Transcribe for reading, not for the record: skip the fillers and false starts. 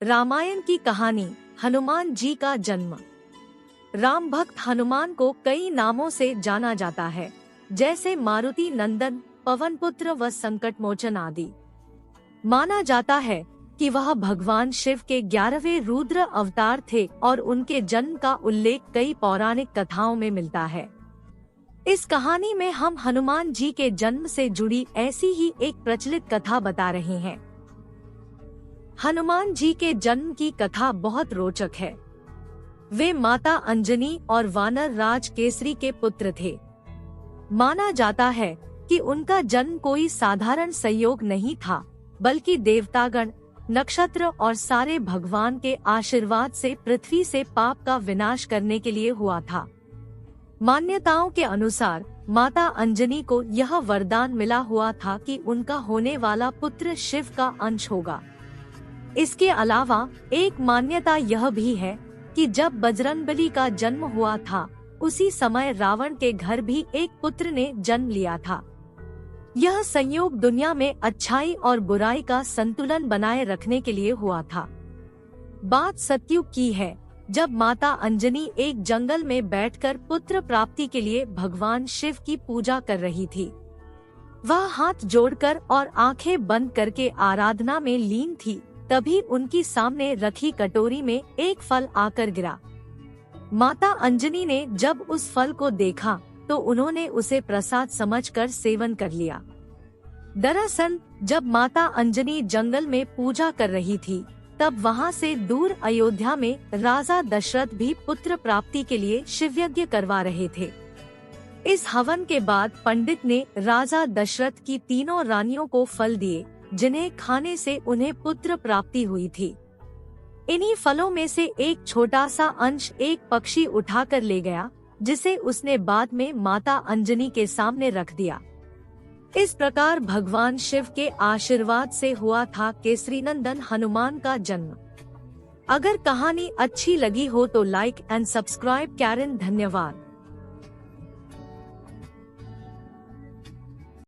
रामायण की कहानी हनुमान जी का जन्म। राम भक्त हनुमान को कई नामों से जाना जाता है, जैसे मारुति नंदन, पवन पुत्र व संकट मोचन आदि। माना जाता है कि वह भगवान शिव के 11वें रुद्र अवतार थे और उनके जन्म का उल्लेख कई पौराणिक कथाओं में मिलता है। इस कहानी में हम हनुमान जी के जन्म से जुड़ी ऐसी ही एक प्रचलित कथा बता रहे हैं। हनुमान जी के जन्म की कथा बहुत रोचक है। वे माता अंजनी और वानर राज केसरी के पुत्र थे। माना जाता है कि उनका जन्म कोई साधारण संयोग नहीं था, बल्कि देवतागण, नक्षत्र और सारे भगवान के आशीर्वाद से पृथ्वी से पाप का विनाश करने के लिए हुआ था। मान्यताओं के अनुसार माता अंजनी को यह वरदान मिला हुआ था कि उनका होने वाला पुत्र शिव का अंश होगा। इसके अलावा एक मान्यता यह भी है कि जब बजरंगबली का जन्म हुआ था, उसी समय रावण के घर भी एक पुत्र ने जन्म लिया था। यह संयोग दुनिया में अच्छाई और बुराई का संतुलन बनाए रखने के लिए हुआ था। बात सतयुग की है, जब माता अंजनी एक जंगल में बैठकर पुत्र प्राप्ति के लिए भगवान शिव की पूजा कर रही थी। वह हाथ जोड़कर और आंखें बंद करके आराधना में लीन थी। तभी उनकी सामने रखी कटोरी में एक फल आकर गिरा। माता अंजनी ने जब उस फल को देखा तो उन्होंने उसे प्रसाद समझकर सेवन कर लिया। दरअसल जब माता अंजनी जंगल में पूजा कर रही थी, तब वहां से दूर अयोध्या में राजा दशरथ भी पुत्र प्राप्ति के लिए शिवयज्ञ करवा रहे थे। इस हवन के बाद पंडित ने राजा दशरथ की तीनों रानियों को फल दिए, जिन्हें खाने से उन्हें पुत्र प्राप्ति हुई थी। इन्हीं फलों में से एक छोटा सा अंश एक पक्षी उठाकर ले गया, जिसे उसने बाद में माता अंजनी के सामने रख दिया। इस प्रकार भगवान शिव के आशीर्वाद से हुआ था केसरी नंदन हनुमान का जन्म। अगर कहानी अच्छी लगी हो तो लाइक एंड सब्सक्राइब करें। धन्यवाद।